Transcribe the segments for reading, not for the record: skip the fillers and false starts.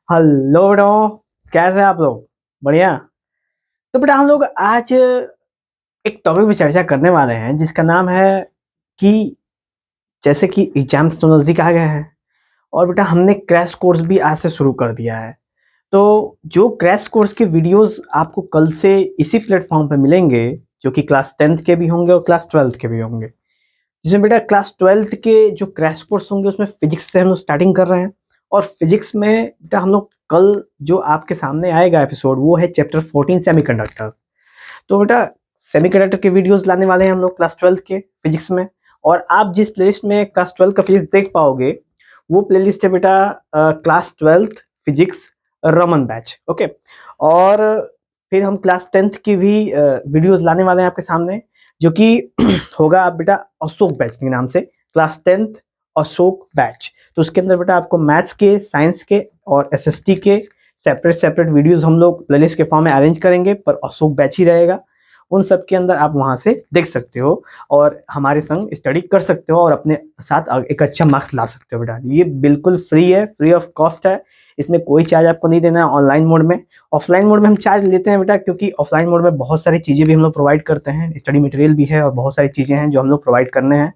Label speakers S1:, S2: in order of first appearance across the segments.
S1: Hello बेटा। कैसे हैं आप लोग? बढ़िया। तो बेटा हम लोग आज एक टॉपिक पे चर्चा करने वाले हैं जिसका नाम है कि जैसे कि एग्जाम्स तो नज़दीक आ गए हैं और बेटा हमने क्रैश कोर्स भी आज से शुरू कर दिया है। तो जो क्रैश कोर्स के वीडियोस आपको कल से इसी प्लेटफॉर्म पे मिलेंगे, जो कि क्लास 10th के भी होंगे और क्लास 12th के भी होंगे। जिसमें बेटा क्लास 12th के जो क्रैश कोर्स होंगे उसमें फिजिक्स से हम लोग स्टार्टिंग कर रहे हैं। और फिजिक्स में बेटा हम लोग कल जो आपके सामने आएगा एपिसोड वो है चैप्टर 14 सेमीकंडक्टर। तो बेटा सेमीकंडक्टर के वीडियोस लाने वाले हैं हम लोग क्लास 12th के फिजिक्स में। और आप जिस प्लेलिस्ट में क्लास 12 का फिजिक्स देख पाओगे वो प्लेलिस्ट है बेटा class 12th physics Raman batch. Okay. और फिर हम क्लास 10th की भी वीडियोस लाने वाले हैं आपके सामने, जो कि होगा आप बेटा अशोक बैच के नाम से, क्लास 10th अशोक बैच। तो उसके अंदर बेटा आपको मैथ्स के, साइंस के और एसएसटी के सेपरेट सेपरेट वीडियोस हम लोग प्लेलिस्ट के फॉर्म में अरेंज करेंगे, पर अशोक बैच ही रहेगा। उन सब के अंदर आप वहां से देख सकते हो और हमारे संग स्टडी कर सकते हो और अपने साथ एक अच्छा मार्क्स ला सकते हो बेटा। ये बिल्कुल फ्री है, फ्री ऑफ कॉस्ट है। इसमें कोई चार्ज आपको नहीं देना है ऑनलाइन मोड में। ऑफलाइन मोड में हम चार्ज लेते हैं बेटा, क्योंकि ऑफलाइन मोड में बहुत सारी चीज़ें भी हम लोग प्रोवाइड करते हैं, स्टडी मटेरियल भी है और बहुत सारी चीज़ें हैं जो हम लोग प्रोवाइड करने हैं।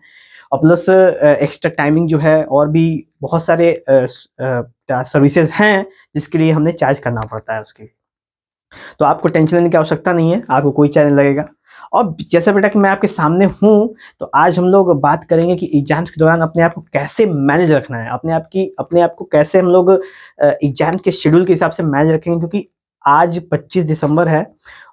S1: और प्लस एक्स्ट्रा टाइमिंग जो है और भी बहुत सारे सर्विसेज हैं जिसके लिए हमने चार्ज करना पड़ता है उसकी। तो आपको टेंशन लेने की आवश्यकता नहीं है, आपको कोई चार्ज नहीं लगेगा। और जैसे बेटा कि मैं आपके सामने हूँ, तो आज हम लोग बात करेंगे कि एग्जाम्स के दौरान अपने आप को कैसे मैनेज रखना है, अपने आप को कैसे हम लोग एग्जाम के शेड्यूल के हिसाब से मैनेज रखेंगे। क्योंकि आज 25 दिसंबर है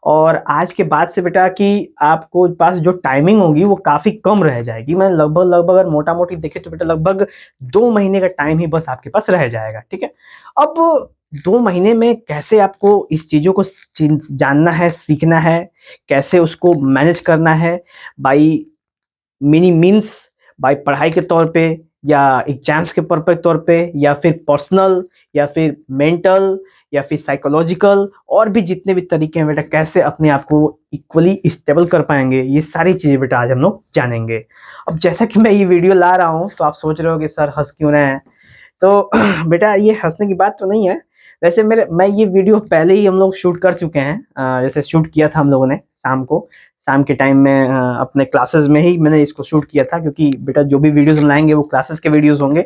S1: और आज के बाद से बेटा कि आपको पास जो टाइमिंग होगी वो काफ़ी कम रह जाएगी। मैं लगभग लगभग अगर मोटा मोटी देखें तो बेटा लगभग 2 महीने का टाइम ही बस आपके पास रह जाएगा। ठीक है। अब 2 महीने में कैसे आपको इस चीज़ों को जानना है, सीखना है, कैसे उसको मैनेज करना है, बाई मिनी मीन्स, बाई पढ़ाई के तौर पे या एग्जाम्स के परफेक्ट तौर पे या फिर पर्सनल या फिर मेंटल या फिर साइकोलॉजिकल, और भी जितने भी तरीके हैं बेटा कैसे अपने आप को इक्वली स्टेबल कर पाएंगे, ये सारी चीज़ें बेटा आज हम लोग जानेंगे। अब जैसा कि मैं ये वीडियो ला रहा हूँ तो आप सोच रहे हो कि सर हंस क्यों रहे हैं। तो बेटा ये हँसने की बात तो नहीं है। वैसे मैं ये वीडियो पहले ही हम लोग शूट कर चुके हैं। जैसे शूट किया था हम लोगों ने शाम के टाइम में अपने क्लासेस में ही मैंने इसको शूट किया था, क्योंकि बेटा जो भी वीडियोस हम लाएंगे वो क्लासेस के वीडियोस होंगे।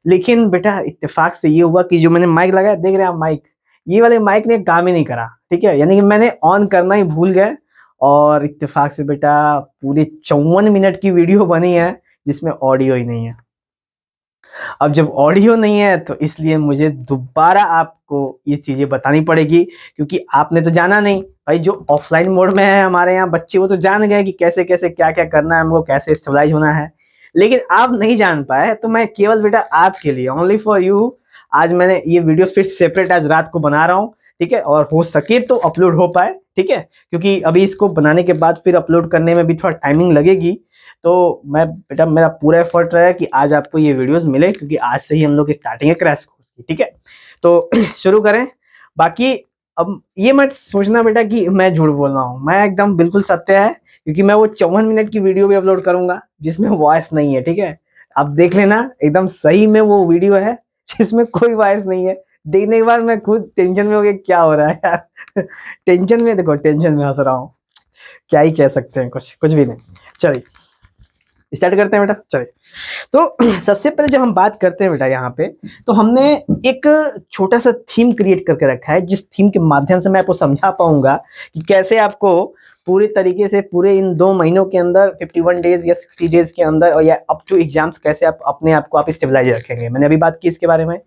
S1: लेकिन बेटा इत्तेफाक से ये हुआ कि जो मैंने माइक लगाया, देख रहे हैं आप माइक, ये वाले माइक ने काम ही नहीं करा। ठीक है, यानी कि मैंने ऑन करना ही भूल गया और इत्तेफाक से बेटा पूरे 54 मिनट की वीडियो बनी है जिसमें ऑडियो ही नहीं है। अब जब ऑडियो नहीं है तो इसलिए मुझे दोबारा आपको ये चीज़ें बतानी पड़ेगी, क्योंकि आपने तो जाना नहीं भाई। जो ऑफलाइन मोड में है हमारे यहाँ बच्चे वो तो जान गए कि कैसे कैसे क्या क्या करना है, हमको कैसे स्टेबलाइज होना है। लेकिन आप नहीं जान पाए, तो मैं केवल बेटा आपके लिए, ओनली फॉर यू, आज मैंने ये वीडियो फिर सेपरेट आज रात को बना रहा हूँ। ठीक है, और हो सके तो अपलोड हो पाए। ठीक है, क्योंकि अभी इसको बनाने के बाद फिर अपलोड करने में भी थोड़ा टाइमिंग लगेगी। तो मैं बेटा मेरा पूरा एफर्ट रहा है कि आज आपको ये वीडियोस मिले, क्योंकि आज से ही हम लोग स्टार्टिंग है क्रैश कोर्स की। ठीक है, तो शुरू करें। बाकी अब ये मत सोचना बेटा कि मैं झूठ बोल रहा हूँ, मैं एकदम बिल्कुल सत्य है, क्योंकि मैं वो 54 मिनट की वीडियो भी अपलोड करूंगा जिसमें वॉइस नहीं है। ठीक है, आप देख लेना, एकदम सही में वो वीडियो है जिसमें कोई वॉइस नहीं है। देखने के बाद मैं खुद टेंशन में हो गया, क्या हो रहा है यार। टेंशन में, देखो टेंशन में हंस रहा हूँ, क्या ही कह सकते हैं, कुछ कुछ भी नहीं। चलिए स्टार्ट करते हैं बेटा, चलिए। तो सबसे पहले जब हम बात करते हैं बेटा यहाँ पे, तो हमने एक छोटा सा थीम क्रिएट करके रखा है, जिस थीम के माध्यम से मैं आपको समझा पाऊंगा कि कैसे आपको पूरे तरीके से पूरे इन 2 महीनों के अंदर 51 डेज या 60 डेज के अंदर और या अप टू एग्जाम्स कैसे आप अपने आप को आप स्टेबलाइज रखेंगे। मैंने अभी बात की इसके बारे में।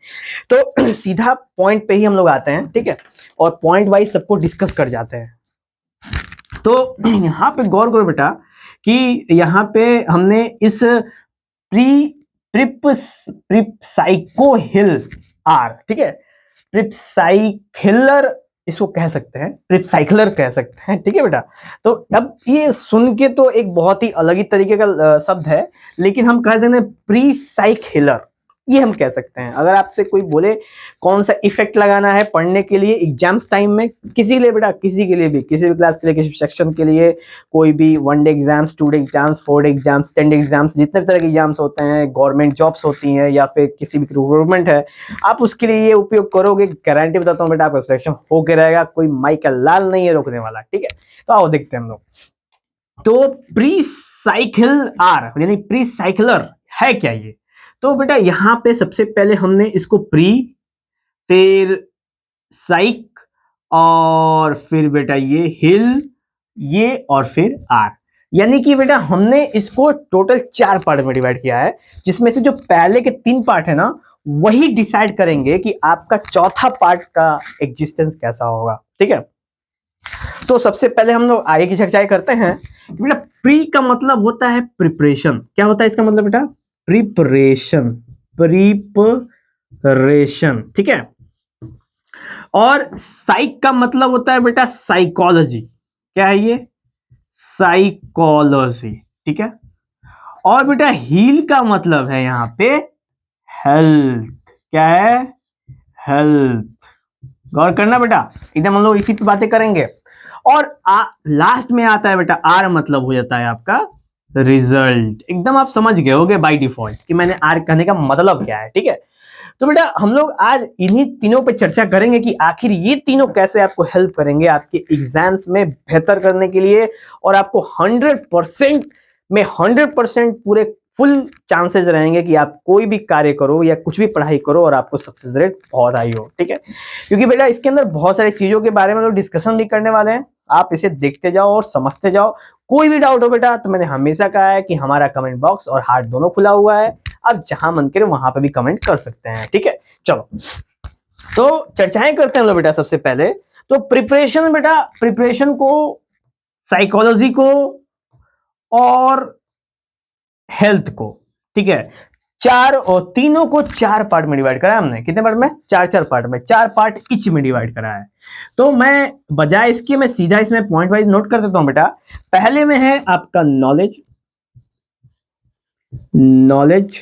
S1: तो सीधा पॉइंट पे ही हम लोग आते हैं। ठीक है, और पॉइंट वाइज सबको डिस्कस कर जाते हैं। तो यहाँ पे गौर करो बेटा कि यहाँ पे हमने इस प्री प्रिप्साइको हिल आर, ठीक है, प्रिप्साइकिलर इसको कह सकते हैं, प्रिप्साइकिलर कह सकते हैं। ठीक है बेटा, तो अब ये सुन के तो एक बहुत ही अलग ही तरीके का शब्द है, लेकिन हम कह सकते हैं प्री साइक हिलर। ये हम कह सकते हैं। अगर आपसे कोई बोले कौन सा इफेक्ट लगाना है पढ़ने के लिए एग्जाम्स टाइम में, किसी के लिए बेटा, किसी के लिए भी, किसी भी क्लास के लिए, किसी सेक्शन के लिए, कोई भी 1 day exams, 2 day exams, 4 day exams, 10 day exams, जितने भी तरह के एग्जाम्स होते हैं, गवर्नमेंट जॉब्स होती हैं या फिर किसी भी रिक्रूटमेंट है, आप उसके लिए ये उपयोग करोगे, गारंटी बताता हूँ बेटा आपका सिलेक्शन होके रहेगा। कोई माई का लाल नहीं है रोकने वाला, ठीक है। तो आओ देखते हैं हम लोग। तो प्री साइकिल आर यानी प्री साइकिलर है क्या ये? तो बेटा यहां पे सबसे पहले हमने इसको प्री, फिर साइक, और फिर बेटा ये हिल, ये और फिर आर, यानी कि बेटा हमने इसको टोटल 4 पार्ट में डिवाइड किया है, जिसमें से जो पहले के 3 पार्ट है ना, वही डिसाइड करेंगे कि आपका चौथा पार्ट का एग्जिस्टेंस कैसा होगा, ठीक है। तो सबसे पहले हम लोग आगे की चर्चाएं करते हैं। बेटा प्री का मतलब होता है प्रिपरेशन। क्या होता है इसका मतलब बेटा? प्रिपरेशन, प्रिपरेशन, ठीक है। और साइक का मतलब होता है बेटा साइकोलॉजी। क्या है ये? साइकोलॉजी, ठीक है। और बेटा हील का मतलब है यहां पे हेल्थ। क्या है? हेल्थ। गौर करना बेटा, एकदम हम लोग इसी पे बातें करेंगे। और लास्ट में आता है बेटा आर, मतलब हो जाता है आपका रिजल्ट। एकदम आप समझ गए होगे बाय डिफॉल्ट कि मैंने आर कहने का मतलब क्या है, ठीक है। तो बेटा हम लोग आज इन्हीं तीनों पे चर्चा करेंगे कि आखिर ये तीनों कैसे आपको हेल्प करेंगे आपके एग्जाम्स में बेहतर करने के लिए, और आपको 100% में 100% पूरे फुल चांसेस रहेंगे कि आप कोई भी कार्य करो या कुछ भी पढ़ाई करो और आपको सक्सेस रेट बहुत हाई हो, ठीक है। क्योंकि बेटा इसके अंदर बहुत सारी चीजों के बारे में लोग डिस्कशन भी करने वाले हैं, आप इसे देखते जाओ और समझते जाओ। कोई भी डाउट हो बेटा तो मैंने हमेशा कहा है कि हमारा कमेंट बॉक्स और हार्ट दोनों खुला हुआ है, आप जहां मन करे वहां पे भी कमेंट कर सकते हैं, ठीक है। चलो तो चर्चाएं करते हैं लोग बेटा। सबसे पहले तो प्रिपरेशन बेटा, प्रिपरेशन को, साइकोलॉजी को और हेल्थ को, ठीक है, चार और तीनों को 4 पार्ट में डिवाइड करा है हमने। कितने पार्ट में? 4 पार्ट में, 4 पार्ट इच में डिवाइड करा है। तो मैं बजाय इसके मैं सीधा इसमें पॉइंट वाइज नोट कर देता हूं बेटा। पहले में है आपका नॉलेज, नॉलेज,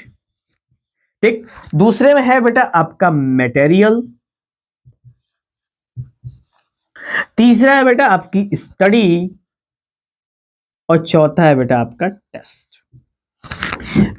S1: ठीक। दूसरे में है बेटा आपका मटेरियल, तीसरा है बेटा आपकी स्टडी, और चौथा है बेटा आपका टेस्ट।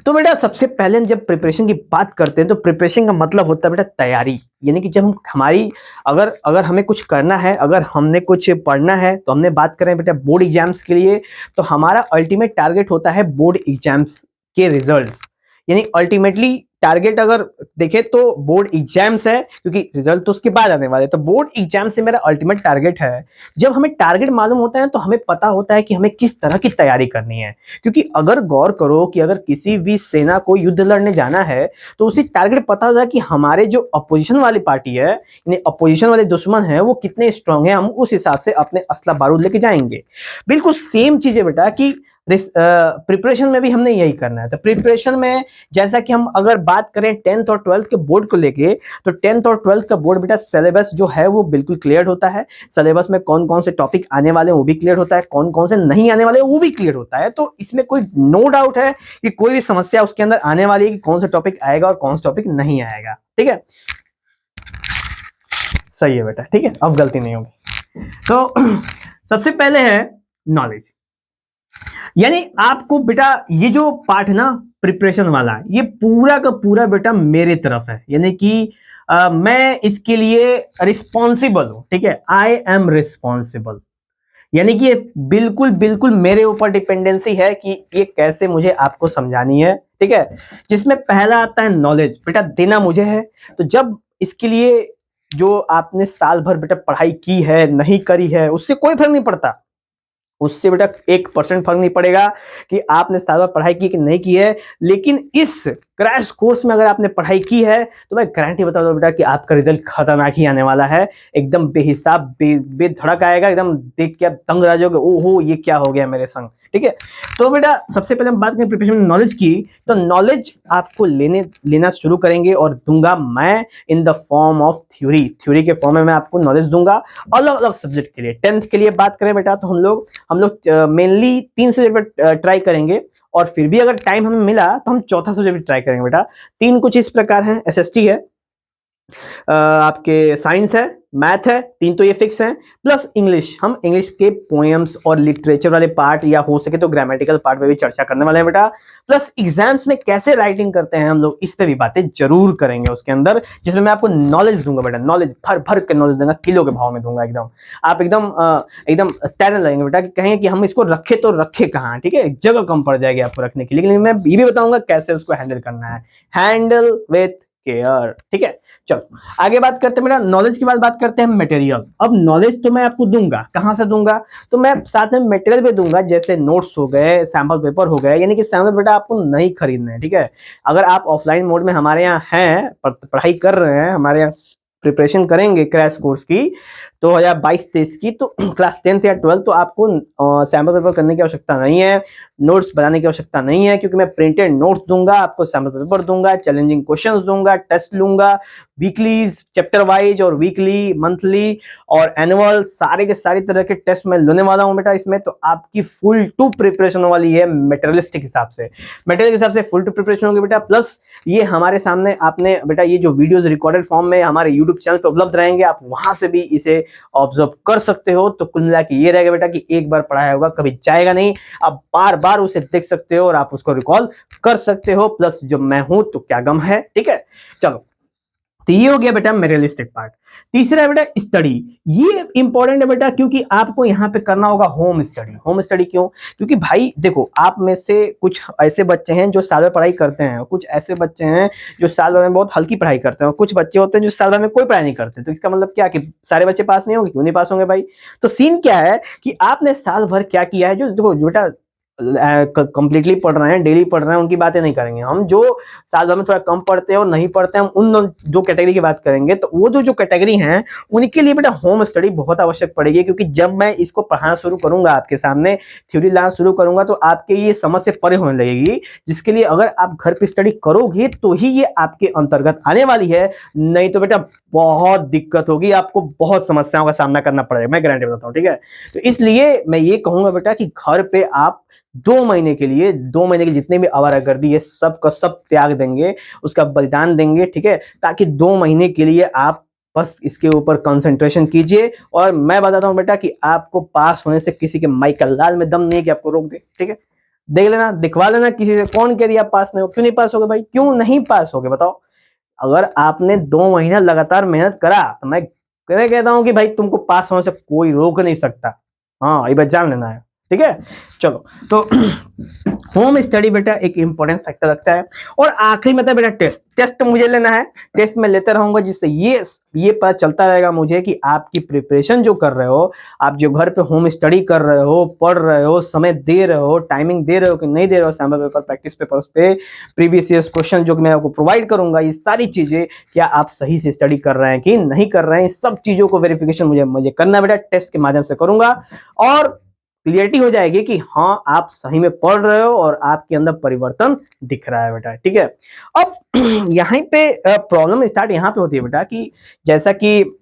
S1: तो बेटा सबसे पहले हम जब प्रिपरेशन की बात करते हैं तो प्रिपरेशन का मतलब होता है बेटा तैयारी। यानी कि जब हम हमारी अगर अगर हमें कुछ करना है, अगर हमने कुछ पढ़ना है, तो हमने बात करें बेटा बोर्ड एग्जाम्स के लिए, तो हमारा अल्टीमेट टारगेट होता है बोर्ड एग्जाम्स के रिजल्ट्स। यानी अल्टीमेटली टारगेट अगर देखें तो बोर्ड एग्जाम्स है, क्योंकि रिजल्ट तो उसके बाद आने वाले, तो बोर्ड एग्जाम से मेरा अल्टीमेट टारगेट है। जब हमें टारगेट मालूम होता है तो हमें पता होता है कि हमें किस तरह की तैयारी करनी है। क्योंकि अगर गौर करो कि अगर किसी भी सेना को युद्ध लड़ने जाना है तो उसे टारगेट पता होता है कि हमारे जो अपोजिशन वाली पार्टी है, यानी अपोजिशन वाले दुश्मन है, वो कितने स्ट्रांग है, हम उस हिसाब से अपने असला बारूद लेके जाएंगे। बिल्कुल सेम चीज है बेटा कि प्रिपरेशन में भी हमने यही करना है। तो प्रिपरेशन में जैसा कि हम अगर बात करें 10th और 12th के बोर्ड को लेके, तो 10th और 12th का बोर्ड बेटा सिलेबस जो है वो बिल्कुल क्लियर होता है। सिलेबस में कौन कौन से टॉपिक आने वाले हैं वो भी क्लियर होता है, कौन कौन से नहीं आने वाले वो भी क्लियर होता है। तो इसमें कोई नो डाउट है कि कोई भी समस्या उसके अंदर आने वाली है कि कौन सा टॉपिक आएगा और कौन सा टॉपिक नहीं आएगा, ठीक है। सही है बेटा, ठीक है, अब गलती नहीं होगी। तो सबसे पहले है नॉलेज। यानी आपको बेटा ये जो पार्ट है ना प्रिपरेशन वाला, ये पूरा का पूरा बेटा मेरे तरफ है। यानी कि मैं इसके लिए रिस्पॉन्सिबल हूं, ठीक है। आई एम रिस्पॉन्सिबल, यानी कि ये बिल्कुल बिल्कुल मेरे ऊपर डिपेंडेंसी है कि ये कैसे मुझे आपको समझानी है, ठीक है। जिसमें पहला आता है नॉलेज, बेटा देना मुझे है। तो जब इसके लिए जो आपने साल भर बेटा पढ़ाई की है नहीं करी है उससे कोई फर्क नहीं पड़ता, उससे बेटा 1% फर्क नहीं पड़ेगा कि आपने साल भर पढ़ाई की कि नहीं की है। लेकिन इस क्रैश कोर्स में अगर आपने पढ़ाई की है तो मैं गारंटी बता दूं बेटा कि आपका रिजल्ट खतरनाक ही आने वाला है। एकदम बेहिसाब बेधड़क आएगा, एकदम देख के आप दंग रह जाओगे, ओहो ये क्या हो गया मेरे संग, ठीक है। तो बेटा सबसे पहले हम बात करें प्रिपरेशन नॉलेज की, तो नॉलेज आपको लेना शुरू करेंगे और दूंगा मैं in the form of theory. Theory के फॉर्म में मैं आपको नॉलेज दूंगा अलग अलग सब्जेक्ट के लिए। 10th के लिए बात करें बेटा तो हम लोग मेनली 3 सब्जेक्ट पर ट्राई करेंगे, और फिर भी अगर टाइम हमें मिला तो हम चौथा सब्जेक्ट भी ट्राई करेंगे बेटा। 3 कुछ इस प्रकार हैं, एसएसटी है, आपके साइंस है, मैथ है, 3 तो ये फिक्स हैं, प्लस इंग्लिश। हम इंग्लिश के पोएम्स और लिटरेचर वाले पार्ट या हो सके तो ग्रामेटिकल पार्ट पे भी चर्चा करने वाले हैं बेटा। प्लस एग्जाम्स में कैसे राइटिंग करते हैं हम लोग, इस पे भी बातें जरूर करेंगे उसके अंदर, जिसमें मैं आपको नॉलेज दूंगा बेटा, नॉलेज भर भर के नॉलेज दूंगा, किलो के भाव में दूंगा एकदम। आप एकदम तैरने लगेंगे बेटा कि कहेंगे कि हम इसको रखे तो रखे कहाँ, ठीक है, जगह कम पड़ जाएगी आपको रखने के लिए, लेकिन मैं ये भी बताऊंगा कैसे उसको हैंडल करना है, हैंडल विथ केयर, ठीक है। चलो आगे बात करते हैं बेटा, नॉलेज की बात करते हैं मटेरियल। अब नॉलेज तो मैं आपको दूंगा, कहां से दूंगा, तो मैं साथ में मटेरियल भी दूंगा, जैसे नोट्स हो गए, सैंपल पेपर हो गए, यानी कि सैंपल बेटा आपको नहीं खरीदना है, ठीक है। अगर आप ऑफलाइन मोड में हमारे यहाँ हैं, पढ़ाई कर रहे हैं, हमारे यहाँ प्रिपरेशन करेंगे क्रैश कोर्स की 2022-23 की, तो क्लास 10th या 12th, तो आपको सैंपल पेपर करने की आवश्यकता नहीं है, नोट्स बनाने की आवश्यकता नहीं है, क्योंकि मैं प्रिंटेड नोट्स दूंगा आपको, सैंपल पेपर दूंगा, चैलेंजिंग क्वेश्चंस दूंगा, टेस्ट लूंगा, वीकलीज, चैप्टर वाइज और वीकली, मंथली और एनुअल, सारे के सारी तरह के टेस्ट मैं लेने वाला हूं बेटा इसमें। तो आपकी फुल टू प्रिपरेशन वाली है मटेरियलिस्टिक हिसाब से, मटेरियल के हिसाब से फुल टू प्रिपरेशन होगी बेटा। प्लस ये हमारे सामने आपने बेटा ये जो वीडियोस रिकॉर्डेड फॉर्म में हमारे यूट्यूब चैनल पर उपलब्ध रहेंगे, आप वहां से भी इसे ऑब्जर्व कर सकते हो। तो कुल मिला के ये रहेगा बेटा कि एक बार पढ़ाया होगा कभी जाएगा नहीं, आप बार बार उसे देख सकते हो और आप उसको रिकॉल कर सकते हो। प्लस जब मैं हूं तो क्या गम है, ठीक है। चलो, तो ये हो गया बेटा मेटेरियलिस्टिक पार्ट। तीसरा है बेटा स्टडी, ये इंपॉर्टेंट है बेटा, क्योंकि आपको यहां पे करना होगा होम स्टडी। होम स्टडी क्यों, क्योंकि भाई देखो, आप में से कुछ ऐसे बच्चे हैं जो साल भर पढ़ाई करते हैं, कुछ ऐसे बच्चे हैं जो साल भर में बहुत हल्की पढ़ाई करते हैं, और कुछ बच्चे होते हैं जो साल भर में कोई पढ़ाई नहीं करते। तो इसका मतलब क्या कि सारे बच्चे पास नहीं होंगे, क्यों नहीं पास होंगे भाई। तो सीन क्या है कि आपने साल भर क्या किया है, जो देखो बेटा कंप्लीटली पढ़ रहे हैं, डेली पढ़ रहे हैं, उनकी बातें नहीं करेंगे हम। जो साल भर में थोड़ा कम पढ़ते हैं और नहीं पढ़ते हैं, हम उन दो कैटेगरी की बात करेंगे। तो वो जो कैटेगरी हैं, उनके लिए बेटा होम स्टडी बहुत आवश्यक पड़ेगी, क्योंकि जब मैं इसको पढ़ाना शुरू करूंगा, आपके सामने थ्योरी लाना शुरू करूंगा, तो आपके ये समझ से परे होने लगेगी, जिसके लिए अगर आप घर पे स्टडी करोगे तो ही ये आपके अंतर्गत आने वाली है, नहीं तो बेटा बहुत दिक्कत होगी, आपको बहुत समस्याओं का सामना करना पड़ेगा, मैं गारंटी बताता हूँ, ठीक है। तो इसलिए मैं ये कहूंगा बेटा कि घर पे आप 2 महीने के लिए, 2 महीने की जितने भी आवारागर्दी है सब का सब त्याग देंगे, उसका बलिदान देंगे, ठीक है, ताकि 2 महीने के लिए आप बस इसके ऊपर कंसंट्रेशन कीजिए। और मैं बताता हूं बेटा कि आपको पास होने से किसी के माई का लाल में दम नहीं है कि आपको रोक दे, ठीक है। देख लेना, दिखवा लेना किसी से, कौन कह दिया आप पास नहीं हो, क्यों नहीं पास हो गए भाई, क्यों नहीं पास हो गए बताओ। अगर आपने 2 महीना लगातार मेहनत करा, तो मैं कहता हूं कि भाई तुमको पास होने से कोई रोक नहीं सकता। हाँ, ये बात जान लेना है, ठीक है। चलो, तो होम स्टडी बेटा एक इंपॉर्टेंट फैक्टर लगता है। और आखिरी में था बेटा टेस्ट। टेस्ट तो मुझे लेना है, टेस्ट में लेते रहूंगा, जिससे ये पता चलता रहेगा मुझे कि आपकी प्रिपरेशन जो कर रहे हो, आप जो घर पे होम स्टडी कर रहे हो, पढ़ रहे हो, समय दे रहे हो, टाइमिंग दे रहे हो कि नहीं दे रहे हो, सैम्पल पेपर, प्रैक्टिस पेपर्स पे प्रीवियस ईयर्स क्वेश्चन जो कि मैं आपको प्रोवाइड करूंगा, ये सारी चीजें क्या आप सही से स्टडी कर रहे हैं कि नहीं कर रहे हैं, सब चीजों को वेरिफिकेशन मुझे करना बेटा, टेस्ट के माध्यम से करूंगा। और क्लियरिटी हो जाएगी कि हाँ आप सही में पढ़ रहे हो और आपके अंदर परिवर्तन दिख रहा है बेटा, ठीक है। अब यहाँ पे प्रॉब्लम स्टार्ट यहाँ पे होती है बेटा कि जैसा कि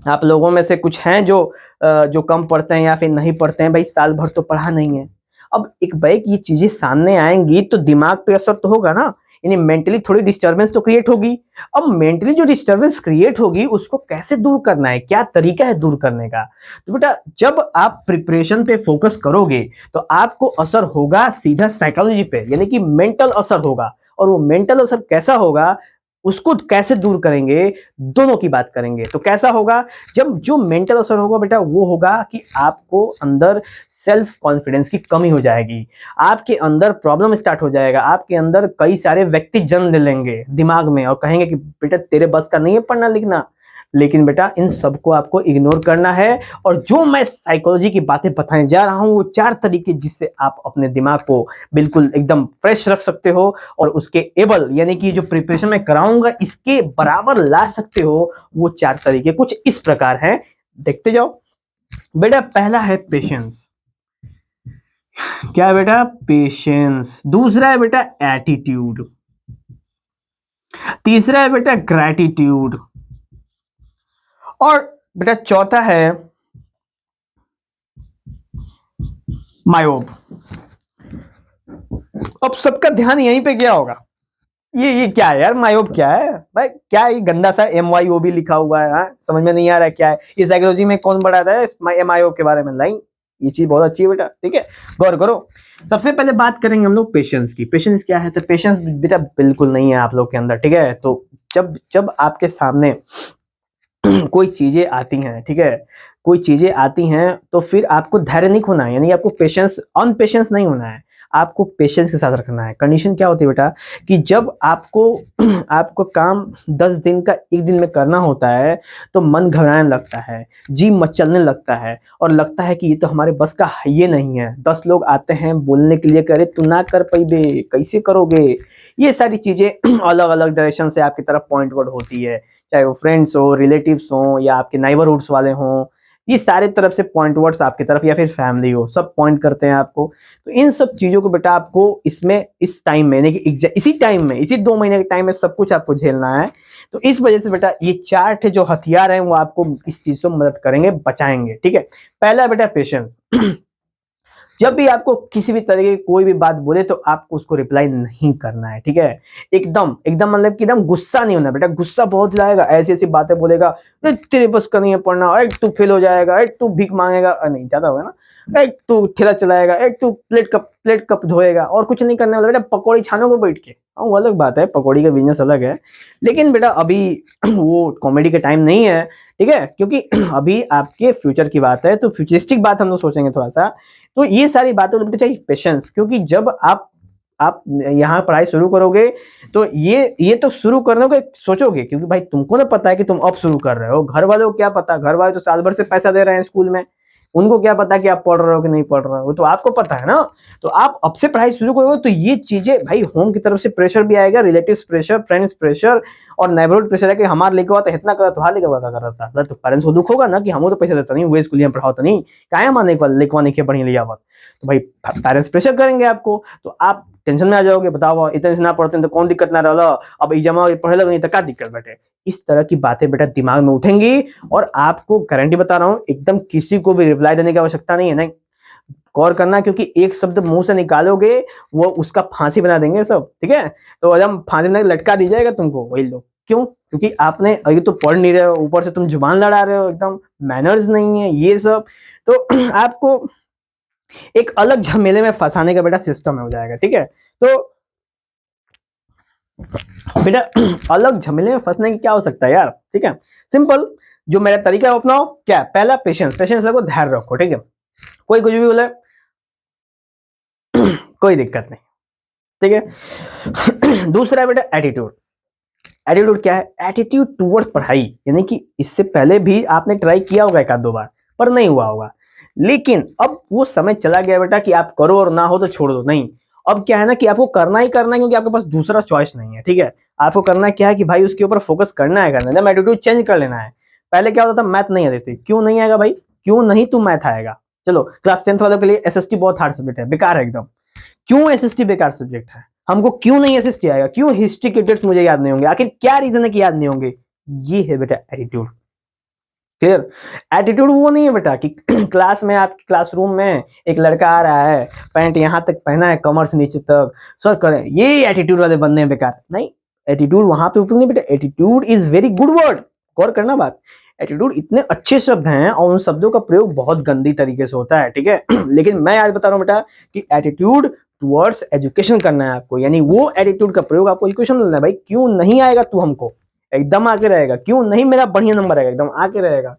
S1: आप लोगों में से कुछ हैं जो कम पढ़ते हैं या फिर नहीं पढ़ते हैं, भाई साल भर तो पढ़ा नहीं है। अब एक बैग ये चीजें सामने आएंगी तो दिमाग पे असर तो होगा ना, यानी मेंटली थोड़ी डिस्टरबेंस तो क्रिएट होगी। अब मेंटली जो डिस्टरबेंस क्रिएट होगी उसको कैसे दूर करना है, क्या तरीका है दूर करने का। तो बेटा जब आप प्रिपरेशन पे फोकस करोगे तो आपको असर होगा सीधा साइकोलॉजी पे, यानी कि मेंटल असर होगा। और वो मेंटल असर कैसा होगा, उसको कैसे दूर करेंगे, दोनों की बात करेंगे। तो कैसा होगा, जब जो मेंटल असर होगा बेटा वो होगा कि आपको अंदर सेल्फ कॉन्फिडेंस की कमी हो जाएगी, आपके अंदर प्रॉब्लम स्टार्ट हो जाएगा, आपके अंदर कई सारे व्यक्ति जन्म ले लेंगे दिमाग में और कहेंगे कि बेटा तेरे बस का नहीं है पढ़ना लिखना। लेकिन बेटा इन सबको आपको इग्नोर करना है। और जो मैं साइकोलॉजी की बातें बताने जा रहा हूं वो 4 तरीके जिससे आप अपने दिमाग को बिल्कुल एकदम फ्रेश रख सकते हो और उसके एबल, यानी कि जो प्रिपरेशन मैं कराऊंगा इसके बराबर ला सकते हो। वो 4 तरीके कुछ इस प्रकार हैं, देखते जाओ बेटा। पहला है पेशेंस। क्या है बेटा, पेशेंस। दूसरा है बेटा एटीट्यूड। तीसरा है बेटा ग्रैटिट्यूड। और बेटा चौथा है मायोप। अब सबका ध्यान यहीं पे क्या होगा, ये क्या है यार, मायोप क्या है भाई, क्या ये गंदा सा MYOB लिखा हुआ है, हाँ? समझ में नहीं आ रहा है क्या है ये, साइकोलॉजी में कौन पढ़ाता है MYOB के बारे में लाइन, ये चीज बहुत अच्छी है बेटा, ठीक है, गौर करो। सबसे पहले बात करेंगे हम लोग पेशेंस की। पेशेंस क्या है, तो पेशेंस बेटा बिल्कुल नहीं है आप लोग के अंदर, ठीक है। तो जब जब आपके सामने कोई चीजें आती हैं, ठीक है, कोई चीजें आती हैं, तो फिर आपको धैर्य नहीं खोना है, यानी आपको पेशेंस अनपेशेंस नहीं होना है, आपको पेशेंस के साथ रखना है। कंडीशन क्या होती है बेटा, कि जब आपको आपको काम 10 दिन का 1 दिन में करना होता है, तो मन घबराने लगता है, जी मचलने लगता है, और लगता है कि ये तो हमारे बस का है, ये नहीं है। 10 लोग आते हैं बोलने के लिए, करे तू ना कर पैबे, कैसे करोगे, ये सारी चीजें अलग अलग डायरेक्शन से आपकी तरफ पॉइंट वर्ड होती है, चाहे वो फ्रेंड्स हो, रिलेटिव्स हो, या आपके नाइबरहुड्स वाले हों, ये सारे तरफ से पॉइंट वर्ड्स आपकी तरफ, या फिर फैमिली हो, सब पॉइंट करते हैं आपको। तो इन सब चीजों को बेटा आपको इसमें इस टाइम में, यानी कि इसी टाइम में, इसी 2 महीने के टाइम में सब कुछ आपको झेलना है। तो इस वजह से बेटा ये 4 जो हथियार हैं वो आपको इस चीज से मदद करेंगे, बचाएंगे, ठीक है। पहला बेटा पेशेंस। जब भी आपको किसी भी तरीके की कोई भी बात बोले, तो आपको उसको रिप्लाई नहीं करना है, ठीक है। एकदम एकदम मतलब कि एकदम गुस्सा नहीं होना बेटा, गुस्सा बहुत लाएगा, ऐसी ऐसी बातें बोलेगा, तेरे बस का नहीं है पढ़ना, एक तू फेल हो जाएगा, एक तू भीख मांगेगा, नहीं ज्यादा होगा ना, एक तू ठेला चलाएगा, एक तू प्लेट कप धोएगा, और कुछ नहीं करने वाला बेटा, पकौड़ी छानो को बैठ के। हाँ वो अलग बात है, पकौड़ी का बिजनेस अलग है, लेकिन बेटा अभी वो कॉमेडी का टाइम नहीं है, ठीक है, क्योंकि अभी आपके फ्यूचर की बात है, तो फ्यूचरिस्टिक बात हम लोग सोचेंगे थोड़ा सा। तो ये सारी बातों में चाहिए पेशेंस, क्योंकि जब आप यहाँ पढ़ाई शुरू करोगे, तो ये तो शुरू करने को सोचोगे, क्योंकि भाई तुमको ना पता है कि तुम अब शुरू कर रहे हो, घर वालों को क्या पता, घर वाले तो साल भर से पैसा दे रहे हैं स्कूल में, उनको क्या पता कि आप पढ़ रहे हो कि नहीं पढ़ रहे हो, तो आपको पता है ना। तो आप अब से पढ़ाई शुरू करोगे, तो ये चीजें भाई होम की तरफ से प्रेशर भी आएगा, रिलेटिव्स प्रेशर, फ्रेंड्स प्रेशर, और नेबरहुड प्रेशर है कि हमारे लेके हुआ तो इतना करा, तो हाल लेके हुआ कर रहा था, तो पेरेंट्स को दुख होगा ना कि हम तो पैसा देता नहीं, वो स्कूल में पढ़ाओ तो नहीं, काहे माने लिखवाने के बढ़िया लिया, तो भाई पेरेंट्स प्रेशर करेंगे आपको, तो आप टेंशन में आ जाओगे, बताओ इतने से ना पढ़ते हैं तो कौन दिक्कत ना रहा, अब एग्जाम पढ़े लगे नहीं तो क्या दिक्कत बैठे। इस तरह की बातें बेटा दिमाग में उठेंगी, और आपको गारंटी बता रहा हूं, एकदम किसी को भी रिप्लाई देने की आवश्यकता नहीं है, नहीं, गौर करना, क्योंकि एक शब्द मुंह से निकालोगे वो उसका फांसी बना देंगे सब, ठीक है। तो एकदम फांसी बना के लटका दी जाएगा तुमको वही लोग, क्यों, क्योंकि आपने अभी तो पढ़ नहीं रहे हो, ऊपर से तुम जुबान लड़ा रहे हो, एकदम मैनर्स नहीं है ये सब। तो आपको एक अलग झमेले में फंसाने का बेटा सिस्टम हो जाएगा, ठीक है। तो बेटा अलग झमेले में फंसने की क्या हो सकता है यार, ठीक है, सिंपल, जो मेरा तरीका है अपनाओ, क्या पहला पेशेंस, पेशेंस रखो, धैर्य रखो, ठीक है, कोई कुछ भी बोले कोई दिक्कत नहीं, ठीक है। दूसरा बेटा एटीट्यूड। एटीट्यूड क्या है, एटीट्यूड टुवर्ड्स पढ़ाई, यानी कि इससे पहले भी आपने ट्राई किया होगा 1 आध 2 बार, पर नहीं हुआ होगा, लेकिन अब वो समय चला गया बेटा कि आप करो और ना हो तो छोड़ दो, नहीं, अब क्या है ना कि आपको करना ही करना है, क्योंकि आपके पास दूसरा चॉइस नहीं है, ठीक है। आपको करना क्या है कि भाई उसके ऊपर फोकस करना है, जब एटीट्यूड चेंज कर लेना है। पहले क्या होता था, मैथ नहीं आती थी, क्यों नहीं आएगा भाई, क्यों नहीं तू मैथ आएगा, चलो क्लास 10th वालों के लिए एसएसटी बहुत हार्ड सब्जेक्ट है, बेकार है एकदम, क्यों एसएसटी बेकार सब्जेक्ट है, हमको क्यों नहीं एसएसटी आएगा, क्यों हिस्ट्री के डेट्स मुझे याद नहीं होंगे, आखिर क्या रीजन है कि याद नहीं होंगे, ये है बेटा एटीट्यूड, क्लियर। एटीट्यूड वो नहीं है बेटा कि क्लास में, आपके क्लासरूम में एक लड़का आ रहा है, पैंट यहाँ तक पहना है, कमर से नीचे तक, सर करें, ये एटीट्यूड वाले बंदे हैं बेकार, नहीं, एटीट्यूड वहां पे उपयोग नहीं बेटा, attitude is very good word, गौर करना बात, एटीट्यूड इतने अच्छे शब्द हैं, और उन शब्दों का प्रयोग बहुत गंदी तरीके से होता है, ठीक है। लेकिन मैं आज बता रहा हूं बेटा कि एटीट्यूड टुवर्ड्स एजुकेशन करना है आपको, यानी वो एटीट्यूड का प्रयोग आपको एजुकेशन लेना है, भाई क्यों नहीं आएगा तू हमको, एकदम आके रहेगा, क्यों नहीं मेरा बढ़िया नंबर आएगा, एकदम आके रहेगा,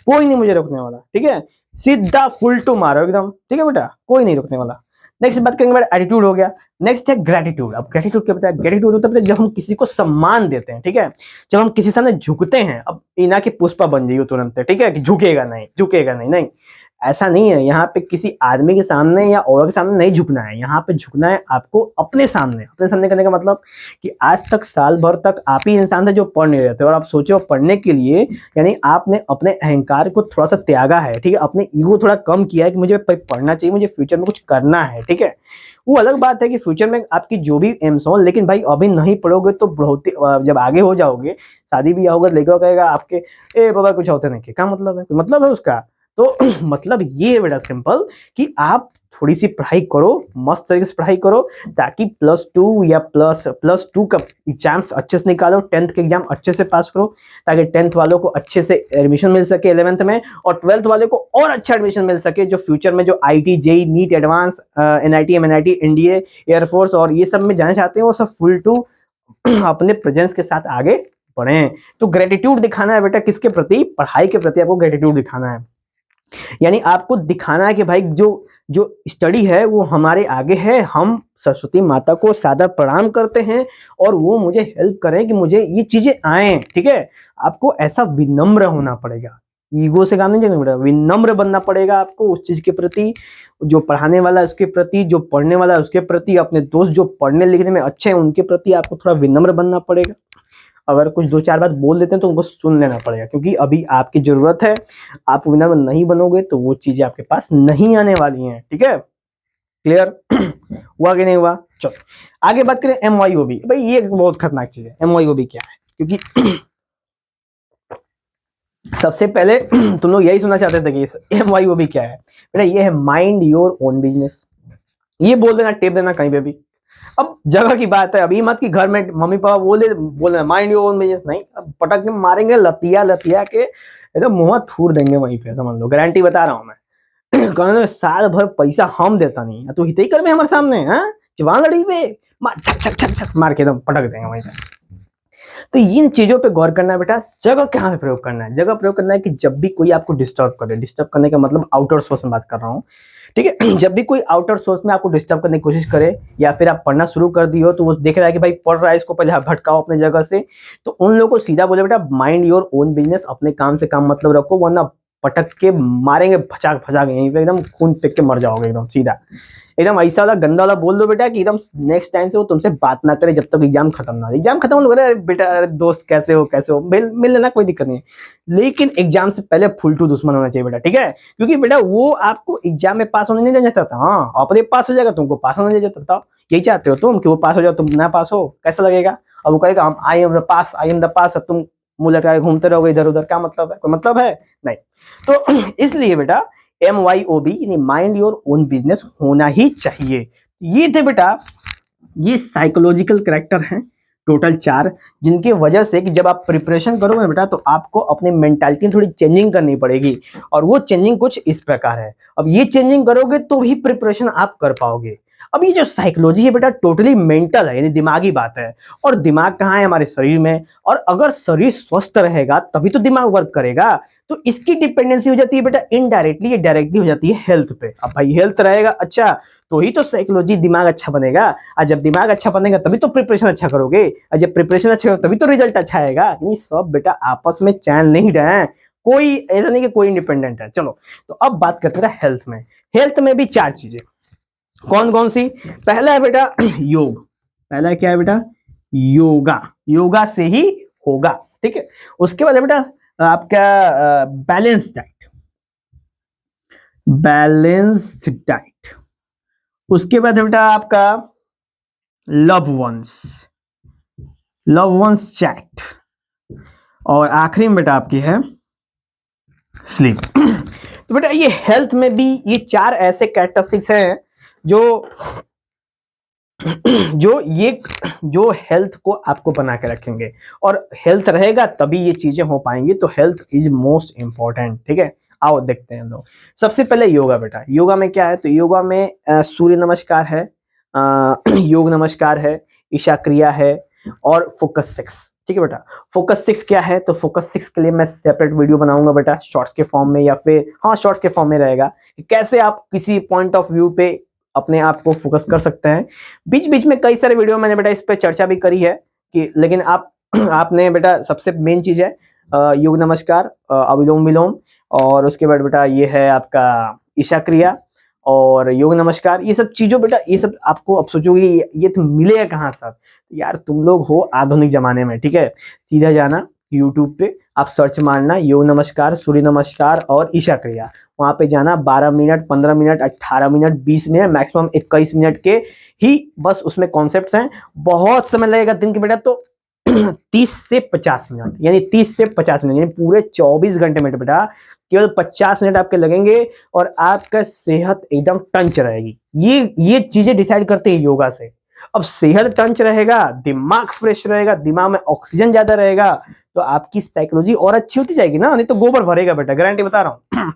S1: कोई नहीं मुझे रोकने वाला, ठीक है, सीधा फुल टू मारो एकदम, ठीक है बेटा, कोई नहीं रोकने वाला। नेक्स्ट बात करेंगे बेटा, एटीट्यूड हो गया, नेक्स्ट है ग्रेटिट्यूड। अब ग्रेटिट्यूड क्या बताया, ग्रेटिट्यूड होता है जब हम किसी को सम्मान देते हैं, ठीक है, जब हम किसी सामने झुकते हैं, अब इना की पुष्पा बन जाइए तुरंत, ठीक है, कि झुकेगा नहीं, झुकेगा नहीं, नहीं, ऐसा नहीं है, यहाँ पे किसी आदमी के सामने या औरत के सामने नहीं झुकना है, यहाँ पे झुकना है आपको अपने सामने, अपने सामने करने का मतलब कि आज तक साल भर तक आप ही इंसान थे जो पढ़ नहीं रहे थे, और आप सोचो पढ़ने के लिए, यानी आपने अपने अहंकार को थोड़ा सा त्यागा है, ठीक है, अपने ईगो थोड़ा कम किया है कि मुझे पढ़ना चाहिए, मुझे फ्यूचर में कुछ करना है, ठीक है। वो अलग बात है कि फ्यूचर में आपकी जो भी एम्स हो, लेकिन भाई अभी नहीं पढ़ोगे तो बहुत, जब आगे हो जाओगे, शादी भी होगा, लेकर कहेगा आपके, ए बाबा कुछ होते नहीं, क्या मतलब है, मतलब है उसका। तो मतलब ये है बेटा सिंपल, कि आप थोड़ी सी पढ़ाई करो, मस्त तरीके से पढ़ाई करो, ताकि +2 या प्लस 2 का एग्जाम्स अच्छे से निकालो, 10th के एग्जाम अच्छे से पास करो, ताकि 10th वालों को अच्छे से एडमिशन मिल सके 11th में, और 12th वाले को और अच्छा एडमिशन मिल सके, जो फ्यूचर में जो IIT JEE NEET advance NIT MNIT NDA air force और ये सब में जाना चाहते हैं, वो सब फुल टू अपने प्रेजेंस के साथ आगे बढ़े। तो ग्रेटिट्यूड दिखाना है बेटा किसके प्रति, पढ़ाई के प्रति आपको ग्रेटिट्यूड दिखाना है, यानी आपको दिखाना है कि भाई जो जो स्टडी है वो हमारे आगे है, हम सरस्वती माता को सादर प्रणाम करते हैं और वो मुझे हेल्प करें कि मुझे ये चीजें आए। ठीक है, आपको ऐसा विनम्र होना पड़ेगा, ईगो से काम नहीं चलेगा बेटा, विनम्र बनना पड़ेगा आपको उस चीज के प्रति, जो पढ़ाने वाला है उसके प्रति, जो पढ़ने वाला है उसके प्रति, अपने दोस्त जो पढ़ने लिखने में अच्छे हैं उनके प्रति आपको थोड़ा विनम्र बनना पड़ेगा। अगर कुछ 2-4 बात बोल देते हैं तो उनको सुन लेना पड़ेगा, क्योंकि अभी आपकी जरूरत है, आप विनम्र नहीं बनोगे तो वो चीजें आपके पास नहीं आने वाली हैं। ठीक है, क्लियर हुआ कि नहीं हुआ? चलो आगे बात करें MYOB। भाई ये बहुत खतरनाक चीज है। MYOB क्या है? क्योंकि सबसे पहले तुम लोग यही सुनना चाहते थे कि MYOB क्या है बेटा, ये है माइंड योर ओन बिजनेस। ये बोल देना, टेप देना कहीं पे भी। अब जगह की बात है, अभी मत कि घर में मम्मी पापा बोले माइंड योर ओन बिजनेस, नहीं, अब पटक के मारेंगे लतिया के एकदम मुंह थूर देंगे वहीं पे, समझ लो, गारंटी बता रहा हूं मैं। कहने साल भर पैसा हम देता नहीं, तू हित ही कर में हमारे सामने, हाँ जवान लड़ी पे मार, छक छक छक छक मार के एकदम पटक देंगे वहीं पे। तो इन चीजों पे गौर करना है बेटा। जगह कहाँ पे प्रयोग करना है? जगह प्रयोग करना है कि जब भी कोई आपको डिस्टर्ब करे, डिस्टर्ब करने का मतलब आउटर सोर्स में बात कर रहा हूँ, ठीक है। जब भी कोई आउटर सोर्स में आपको डिस्टर्ब करने की कोशिश करे, या फिर आप पढ़ना शुरू कर दिए हो तो वो देख रहा है कि भाई पढ़ रहा है, इसको पहले आप भटकाओ अपने जगह से, तो उन लोगों को सीधा बोले बेटा माइंड योर ओन बिजनेस, अपने काम से काम मतलब रखो, वरना पटक के मारेंगे भचाक भचाक, यहीं पे एकदम खून फेंक के मर जाओगे एकदम सीधा। एकदम ऐसा वाला गंदा वाला बोल दो बेटा कि एकदम नेक्स्ट टाइम से वो तुमसे बात ना करे जब तक एग्जाम खत्म ना हो। एग्जाम खत्म हो, अरे बेटा अरे दोस्त कैसे हो मिल लेना, कोई दिक्कत नहीं है, लेकिन एग्जाम से पहले फुल टू दुश्मन होना चाहिए बेटा। ठीक है, क्योंकि बेटा वो आपको एग्जाम में पास होने नहीं देना चाहता, हाँ अपने पास हो जाएगा, तुमको पास होने नहीं देता। बताओ यही चाहते हो तुम कि वो पास हो जाओ, तुम ना पास हो, कैसा लगेगा? अब वो कहेगा हम आई एम द पास, तुम मुंह लटका के घूमते रहोगे इधर उधर, क्या मतलब है? कोई मतलब है नहीं। तो इसलिए बेटा MYOB यानी माइंड योर ओन बिजनेस होना ही चाहिए। ये थे बेटा, ये साइकोलॉजिकल कैरेक्टर हैं टोटल 4, जिनके वजह से कि जब आप प्रिपरेशन करोगे बेटा तो आपको अपनी मेंटालिटी थोड़ी चेंजिंग करनी पड़ेगी, और वो चेंजिंग कुछ इस प्रकार है। अब ये चेंजिंग करोगे तो ही प्रिपरेशन आप कर पाओगे। अब ये जो साइकोलॉजी है बेटा टोटली मेंटल है, यानी दिमागी बात है, और दिमाग कहाँ है? हमारे शरीर में, और अगर शरीर स्वस्थ रहेगा तभी तो दिमाग वर्क करेगा। तो इसकी डिपेंडेंसी हो जाती है बेटा इनडायरेक्टली, ये डायरेक्टली हो जाती है हेल्थ पे। अब भाई हेल्थ रहेगा अच्छा तो ही तो साइकोलॉजी दिमाग अच्छा बनेगा, और जब दिमाग अच्छा बनेगा तभी तो प्रिपरेशन अच्छा करोगे, और जब प्रिपरेशन अच्छा होगा तभी तो रिजल्ट अच्छा आएगा। नहीं सब बेटा आपस में चैन नहीं रहे, कोई ऐसा नहीं कि कोई इंडिपेंडेंट है। चलो तो अब बात करते हैं हेल्थ में। हेल्थ में भी 4 चीजें, कौन कौन सी? पहला है बेटा योग। पहला क्या है बेटा? योगा। योगा से ही होगा, ठीक है। उसके बाद है बेटा आपका बैलेंस डाइट, बैलेंस्ड डाइट। उसके बाद है बेटा आपका लव वंस चैट, और आखिरी में बेटा आपकी है स्लीप। तो बेटा ये हेल्थ में भी ये 4 ऐसे कैरेक्टरिस्टिक्स हैं जो हेल्थ को आपको बना के रखेंगे, और हेल्थ रहेगा तभी ये चीजें हो पाएंगी। तो हेल्थ इज मोस्ट इंपॉर्टेंट, ठीक है। आओ देखते हैं हम लोग। सबसे पहले योगा बेटा। योगा में क्या है? तो योगा में सूर्य नमस्कार है, योग नमस्कार है, ईशा क्रिया है, और फोकस 6, ठीक है बेटा। फोकस 6 क्या है? तो फोकस 6 के लिए मैं सेपरेट वीडियो बनाऊंगा बेटा, शॉर्ट्स के फॉर्म में, या फिर हाँ शॉर्ट्स के फॉर्म में रहेगा कि कैसे आप किसी पॉइंट ऑफ व्यू पे अपने आप को फोकस कर सकते हैं। बीच बीच में कई सारे वीडियो मैंने बेटा इस पे चर्चा भी करी है कि, लेकिन आपने बेटा सबसे मेन चीज है योग नमस्कार, अविलोम विलोम, और उसके बाद बेटा ये है आपका ईशा क्रिया और योग नमस्कार। ये सब चीजों बेटा, ये सब आपको अब सोचोगे ये तो मिलेगा कहाँ सब? यार तुम लोग हो आधुनिक जमाने में, ठीक है। सीधा जाना यूट्यूब पे, आप सर्च मारना योग नमस्कार, सूर्य नमस्कार और ईशा क्रिया, वहां पे जाना। 12 minute, 15 minute, 18 minute, 20 minute, maximum 21 minute के ही बस उसमें कॉन्सेप्ट्स हैं। बहुत समय लगेगा दिन के बेटा, तो 30 से 50 मिनट, यानी 30 से 50 मिनट, यानी पूरे 24 घंटे में बेटा केवल 50 मिनट आपके लगेंगे और आपका सेहत एकदम टंच रहेगी। ये चीजें डिसाइड करते हैं योगा से। अब सेहत टंच रहेगा, दिमाग फ्रेश रहेगा, दिमाग में ऑक्सीजन ज्यादा रहेगा, तो आपकी साइकोलॉजी और अच्छी होती जाएगी ना, नहीं तो गोबर भरेगा बेटा, गारंटी बता रहा हूँ।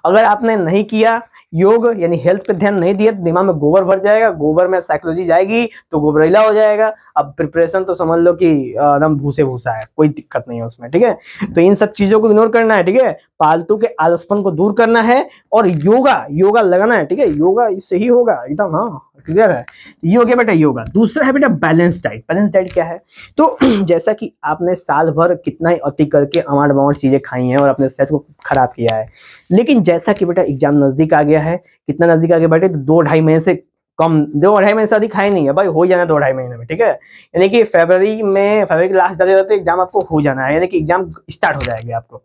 S1: अगर आपने नहीं किया योग यानी हेल्थ पे ध्यान नहीं दिया तो दिमाग में गोबर भर जाएगा, गोबर में साइकोलॉजी जाएगी तो गोबरेला हो जाएगा। अब प्रिपरेशन तो समझ लो कि एकदम भूसे भूसा है, कोई दिक्कत नहीं है उसमें, ठीक है। तो इन सब चीजों को इग्नोर करना है, ठीक है, फालतू के आलसपन को दूर करना है और योगा योगा लगाना है, ठीक है, योगा इससे ही होगा एकदम। हाँ क्लियर है, ये हो गया बेटा योगा। दूसरा है बेटा बैलेंस डाइट। बैलेंस डाइट क्या है, तो जैसा कि आपने साल भर कितना ही अति करके अमाउंट अमाउंट चीजें खाई हैं और अपने सेहत को खराब किया है, लेकिन जैसा कि बेटा एग्जाम नजदीक आ गया है, कितना नजदीक आ गया बेटे, तो 2-2.5 महीने से कम, 2-2.5 महीने से अधिक है नहीं है भाई, हो जाना 2-2.5 महीने में, ठीक है। यानी कि फरवरी के लास्ट जाते जाते एग्जाम आपको हो जाना है, यानी कि एग्जाम स्टार्ट हो जाएगी आपको।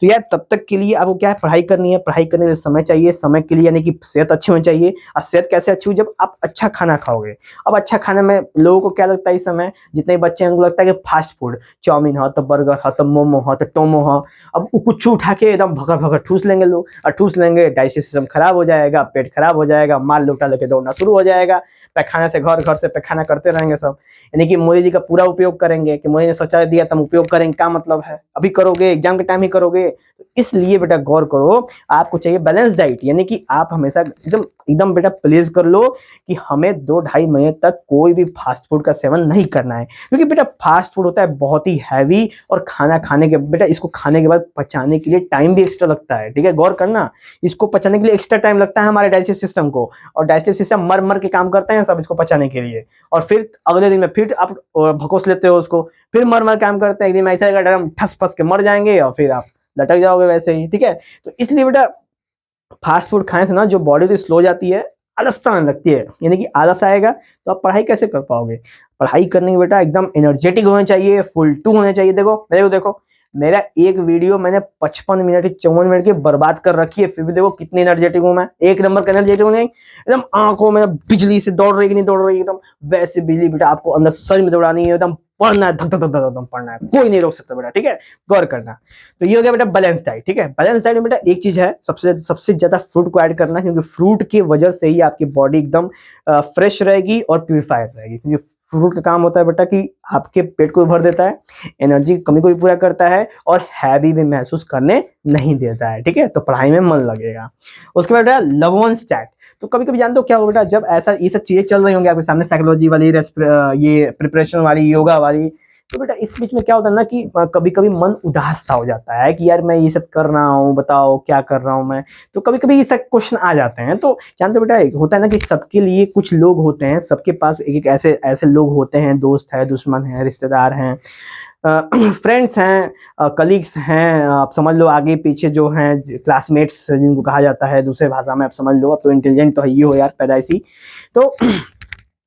S1: तो यार तब तक के लिए आपको क्या है, पढ़ाई करनी है, पढ़ाई करने के लिए समय चाहिए, समय के लिए यानी कि सेहत अच्छी होनी चाहिए। और सेहत कैसे अच्छी हो, जब आप अच्छा खाना खाओगे। अब अच्छा खाने में लोगों को क्या लगता है इस समय, जितने बच्चे हैं उनको लगता है कि फास्ट फूड, चाउमीन हो तो बर्गर हो तो मोमो हो तो टोमो हो, अब कुछ उठा के एकदम भगा भगा ठूस लेंगे लोग, और ठूस लेंगे डाइजेस्टिव सिस्टम खराब हो जाएगा, पेट खराब हो जाएगा, माल लोटा लेके दौड़ना शुरू हो जाएगा, पैखाना से घर, घर से पैखाना करते रहेंगे सब। यानी कि मोदी जी का पूरा उपयोग करेंगे कि मोदी ने शौचालय दिया तुम उपयोग करेंगे, क्या मतलब है, अभी करोगे एग्जाम के टाइम ही करोगे। तो इसलिए बेटा गौर करो, आपको चाहिए बैलेंस डाइट, यानी कि आप हमेशा एकदम एकदम बेटा प्लीज कर लो कि हमें 2-2.5 महीने तक कोई भी फास्ट फूड का सेवन नहीं करना है, क्योंकि बेटा फास्ट फूड होता है बहुत ही हैवी, और खाना खाने के बेटा इसको खाने के बाद पचाने के लिए टाइम भी एक्स्ट्रा लगता है, ठीक है, गौर करना, इसको पचाने के लिए एक्स्ट्रा टाइम लगता है हमारे डाइजेस्टिव सिस्टम को, और डाइजेस्टिव सिस्टम मर मर के काम करते हैं सब इसको पचाने के लिए, और फिर अगले दिन में फिर आप भकोस लेते हो उसको, फिर मर मर काम करते हैं, एक दिन में ऐसा डरम ठस फस के मर जाएंगे और फिर आप लटक जाओगे वैसे ही, ठीक है। तो इसलिए बेटा फास्ट फूड खाने से ना जो बॉडी तो स्लो जाती है, आलसता आने लगती है, यानी कि आलस आएगा तो आप पढ़ाई कैसे कर पाओगे। पढ़ाई करने के बेटा एकदम एनर्जेटिक होना चाहिए, फुल टू होने चाहिए। देखो मेरे को देखो, मेरा एक वीडियो मैंने 55 मिनट 54 मिनट की बर्बाद कर रखी है, फिर भी देखो कितनी एनर्जेटिक हूँ मैं, एक नंबर का एनर्जेटिक हूँ नहीं, एकदम आंखों में बिजली से दौड़ रही कि नहीं दौड़ रही, एकदम वैसे बिजली बेटा आपको अंदर सर में दौड़ानी है, एकदम पढ़ना है, धक धक धक धक एकदम पढ़ना है, कोई नहीं रोक सकता बेटा, ठीक है, गौर करना। तो ये हो गया बेटा बैलेंस डाइट, ठीक है। बैलेंस डाइट में बेटा एक चीज है, सबसे सबसे ज्यादा फ्रूट को ऐड करना, क्योंकि फ्रूट की वजह से ही आपकी बॉडी एकदम फ्रेश रहेगी और प्यूरिफायर रहेगी, क्योंकि फ्रूट का काम होता है बेटा कि आपके पेट को भी भर देता है, एनर्जी की कमी को भी पूरा करता है, और हैवी भी महसूस करने नहीं देता है, ठीक है। तो पढ़ाई में मन लगेगा। उसके बाद बेटा लव वंस चैट। तो कभी कभी जानते हो क्या हो बेटा, जब ऐसा ये सब चीजें चल रही होंगी आपके सामने, साइकोलॉजी वाली, ये प्रिपरेशन वाली, योगा वाली, तो बेटा इस बीच में क्या होता है ना कि कभी कभी मन उदास सा हो जाता है कि यार मैं ये सब कर रहा हूँ, बताओ क्या कर रहा हूँ मैं। तो कभी कभी ये सब क्वेश्चन आ जाते हैं। तो जानते हो बेटा एक होता है ना कि सबके लिए कुछ लोग होते हैं, सबके पास एक एक ऐसे ऐसे लोग होते हैं, दोस्त है, दुश्मन है, रिश्तेदार हैं, फ्रेंड्स हैं, कलीग्स हैं, आप समझ लो आगे पीछे जो हैं, क्लासमेट्स जिनको कहा जाता है दूसरे भाषा में, आप समझ लो, अब तो इंटेलिजेंट तो है ही हो यार पैदाइशी। तो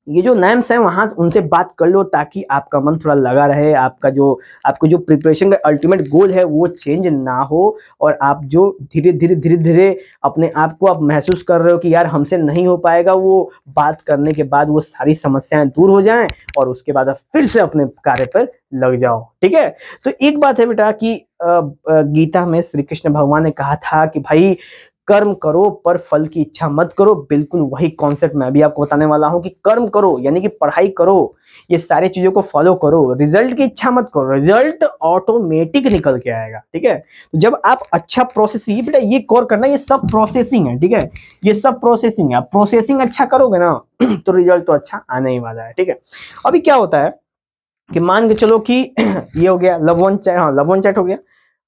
S1: ये जो नेम्स हैं वहां उनसे बात कर लो, ताकि आपका मन थोड़ा लगा रहे, आपको जो प्रिपरेशन का अल्टीमेट गोल है वो चेंज ना हो, और आप जो धीरे धीरे अपने आप को आप महसूस कर रहे हो कि यार हमसे नहीं हो पाएगा, वो बात करने के बाद वो सारी समस्याएं दूर हो जाएं, और उसके बाद आप फिर से अपने कार्य पर लग जाओ, ठीक है। तो एक बात है बेटा कि गीता में श्री कृष्ण भगवान ने कहा था कि भाई कर्म करो पर फल की इच्छा मत करो, बिल्कुल वही कॉन्सेप्ट मैं भी आपको बताने वाला हूं कि कर्म करो यानी कि पढ़ाई करो, ये सारी चीजों को फॉलो करो, रिजल्ट की इच्छा मत करो, रिजल्ट ऑटोमेटिक निकल के आएगा, ठीक है। तो जब आप अच्छा प्रोसेसिंग, बेटा ये कोर करना, ये सब प्रोसेसिंग है, ठीक है, ये सब प्रोसेसिंग है, आप प्रोसेसिंग अच्छा करोगे ना तो रिजल्ट तो अच्छा आने ही वाला है, ठीक है। अभी क्या होता है कि मान के चलो कि ये हो गया लव वन चैट, हाँ लव वन चैट हो गया,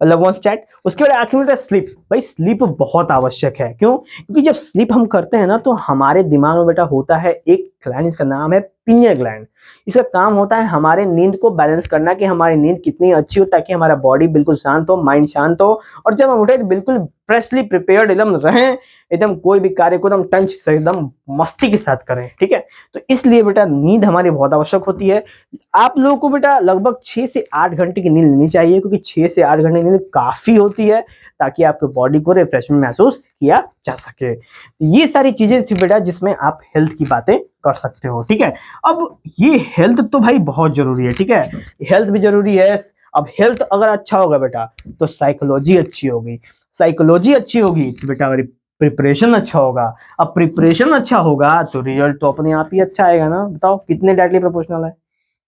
S1: लव वंस चैट। उसके बाद आखिर में स्लीप। भाई स्लीप बहुत आवश्यक है, क्यों, क्योंकि जब स्लीप हम करते हैं ना तो हमारे दिमाग में बेटा होता है एक ग्लैंड, इसका नाम है पीनियल ग्लैंड। इसका काम होता है हमारे नींद को बैलेंस करना, कि हमारी नींद कितनी अच्छी हो ताकि हमारा बॉडी बिल्कुल शांत हो, माइंड शांत हो, और जब हम उठे तो बिल्कुल फ्रेशली प्रिपेयर्ड एकदम रहें, एकदम कोई भी कार्य को एकदम टंच से एकदम मस्ती के साथ करें, ठीक है। तो इसलिए बेटा नींद हमारी बहुत आवश्यक होती है। आप लोगों को बेटा लगभग 6 से 8 घंटे की नींद लेनी चाहिए, क्योंकि 6 से 8 घंटे की नींद काफी होती है, ताकि आपके बॉडी को रिफ्रेशमेंट महसूस किया जा सके। ये सारी चीजें थी बेटा जिसमें आप हेल्थ की बातें कर सकते हो, ठीक है। अब ये हेल्थ तो भाई बहुत जरूरी है, ठीक है, हेल्थ भी जरूरी है। अब हेल्थ अगर अच्छा होगा बेटा तो साइकोलॉजी अच्छी होगी, साइकोलॉजी अच्छी होगी तो बेटा प्रिपरेशन अच्छा होगा। अब प्रिपरेशन अच्छा होगा तो रिजल्ट तो अपने आप ही अच्छा आएगा ना। बताओ कितने डायरेक्टली प्रोपोर्शनल है,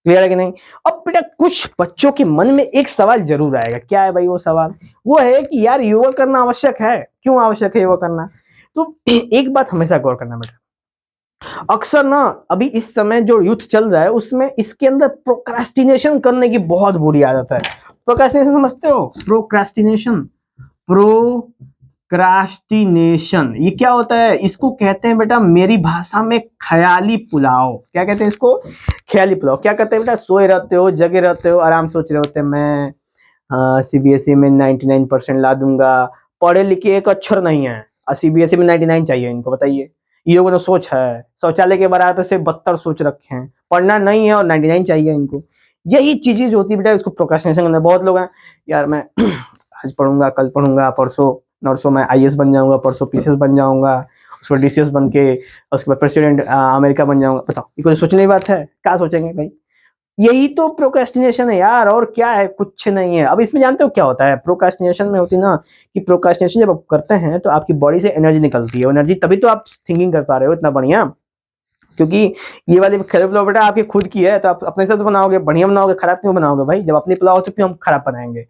S1: क्लियर है कि नहीं। अब बेटा कुछ बच्चों के मन में एक सवाल जरूर आएगा, क्या है भाई वो सवाल, वो है कि यार योगा करना आवश्यक है, क्यों आवश्यक है योगा करना। तो एक बात हमेशा गौर करना बेटा, अक्सर ना अभी इस समय जो यूथ चल रहा है उसमें इसके अंदर प्रोक्रास्टिनेशन करने की बहुत बुरी आदत है। प्रोक्रास्टिनेशन समझते हो, प्रोक्रास्टिनेशन, प्रोक्रास्टिनेशन ये क्या होता है, इसको कहते हैं बेटा मेरी भाषा में ख्याली पुलाव। क्या कहते हैं इसको, ख्याली पुलाव। क्या कहते हैं बेटा, सोए रहते हो, जगे रहते हो, आराम सोच रहे होते हैं मैं सीबीएसई में 99% ला दूंगा, पढ़े लिखे एक अक्षर नहीं है और सीबीएसई में 99 चाहिए इनको, बताइए। ये लोगों तो सोच है, शौचालय के बराबर से बदतर सोच रखे हैं, पढ़ना नहीं है और 99 चाहिए इनको। यही चीजें जो होती है बेटा उसको प्रोक्रेस्टिनेशन करना। बहुत लोग हैं यार मैं आज पढ़ूंगा, कल पढ़ूंगा, परसों नरसों मैं आईएएस बन जाऊंगा, परसों पीसीएस बन जाऊंगा, उसके बाद डीसीएस बन के उसके बाद प्रेसिडेंट अमेरिका बन जाऊंगा। बताओ ये कोई सोचने की बात है, क्या सोचेंगे भाई। यही तो प्रोक्रेस्टिनेशन है यार, और क्या है, कुछ नहीं है। अब इसमें जानते हो क्या होता है प्रोक्रेस्टिनेशन में, होती ना कि प्रोक्रेस्टिनेशन जब आप करते हैं तो आपकी बॉडी से एनर्जी निकलती है, एनर्जी तभी तो आप थिंकिंग कर पा रहे हो इतना बढ़िया। क्योंकि ये वाली खेल फ्लो बेटा आपकी खुद की है, तो आप अपने हिसाब से बनाओगे, बढ़िया बनाओगे, खराब क्यों बनाओगे भाई। जब अपनी पुलाव तो क्यों हम खराब बनाएंगे।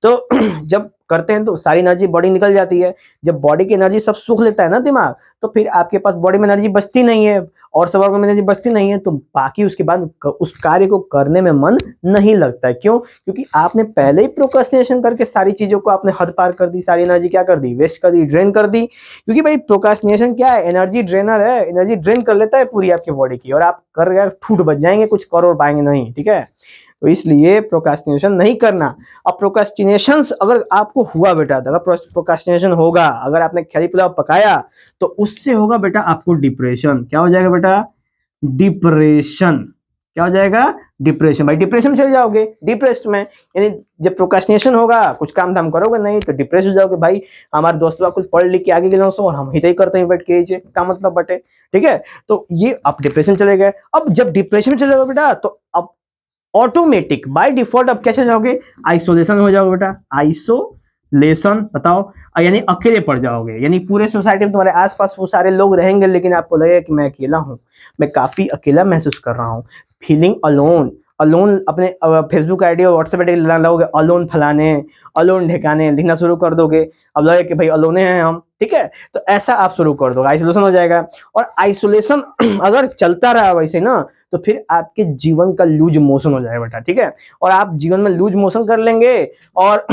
S1: तो जब करते हैं तो सारी एनर्जी बॉडी निकल जाती है। जब बॉडी की एनर्जी सब सूख लेता है ना दिमाग, तो फिर आपके पास बॉडी में एनर्जी बचती नहीं है, और सब ऑर्गन में एनर्जी बचती नहीं है, तो बाकी उसके बाद उस कार्य को करने में मन नहीं लगता है। क्यों, क्योंकि आपने पहले ही प्रोक्रेस्टिनेशन करके सारी चीजों को आपने हद पार कर दी, सारी एनर्जी क्या कर दी, वेस्ट कर दी, ड्रेन कर दी। क्योंकि भाई प्रोक्रेस्टिनेशन क्या है, एनर्जी ड्रेनर है, एनर्जी ड्रेन कर लेता है पूरी आपकी बॉडी की, और आप कर यार ठूट बच जाएंगे, कुछ कर पाएंगे नहीं, ठीक है। तो इसलिए प्रोक्रेस्टिनेशन नहीं करना। अब प्रोक्रेस्टिनेशन अगर आपको हुआ बेटा, अगर प्रोक्रेस्टिनेशन होगा, अगर आपने खैरी पुलाव पकाया, तो उससे होगा बेटा आपको डिप्रेशन। क्या हो जाएगा बेटा, डिप्रेशन। क्या हो जाएगा, डिप्रेशन। भाई डिप्रेशन में चले जाओगे, डिप्रेस्ड में, यानी जब प्रोक्रेस्टिनेशन होगा, कुछ काम धाम करोगे नहीं तो डिप्रेस हो जाओगे। भाई हमारे दोस्त लोग कुछ पढ़ लिख के आगे गए और हम ही करते हैं बैठ के, क्या मतलब बटे, ठीक है। तो ये अब डिप्रेशन चले गए। अब जब डिप्रेशन में चले जाओगे बेटा, तो अब ऑटोमेटिक बाय डिफॉल्ट अब कैसे जाओगे, आइसोलेशन हो जाओगे बेटा, आइसोलेशन। बताओ, यानी अकेले पड़ जाओगे, यानी पूरे सोसाइटी में तुम्हारे आसपास वो सारे लोग रहेंगे, लेकिन आपको लगेगा कि मैं अकेला हूँ, मैं काफी अकेला महसूस कर रहा हूँ, फीलिंग अलोन। अलोन अपने फेसबुक आईडी और व्हाट्सएप आईडी लोगे, अलोन फलाने, अलोन ठिकाने लिखना शुरू कर दोगे। अब लगे कि भाई अलोने हैं हम, ठीक है। तो ऐसा आप शुरू कर दोगे, आइसोलेशन हो जाएगा। और आइसोलेशन अगर चलता रहा वैसे ना, तो फिर आपके जीवन का लूज मोशन हो जाएगा बेटा, ठीक है। और आप जीवन में लूज मोशन कर लेंगे और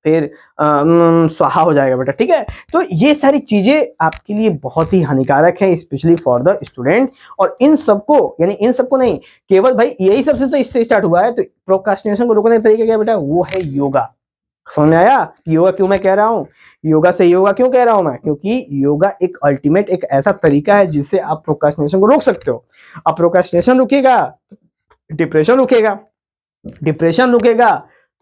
S1: फिर स्वाहा हो जाएगा बेटा, ठीक है। तो ये सारी चीजें आपके लिए बहुत ही हानिकारक है, स्पेशली फॉर द स्टूडेंट। और इन सबको, यानी इन सबको नहीं, केवल भाई यही सबसे तो इससे स्टार्ट हुआ है। तो प्रोक्रास्टिनेशन को रोकने का तरीका क्या बेटा, वो है योगा। समझ में आया योगा क्यों मैं कह रहा हूँ, योगा से योगा क्यों कह रहा हूं मैं, क्योंकि योगा एक अल्टीमेट एक ऐसा तरीका है जिससे आप प्रोक्रास्टिनेशन को रोक सकते हो। अब प्रोक्रास्टिनेशन रुकेगा, डिप्रेशन रुकेगा, डिप्रेशन रुकेगा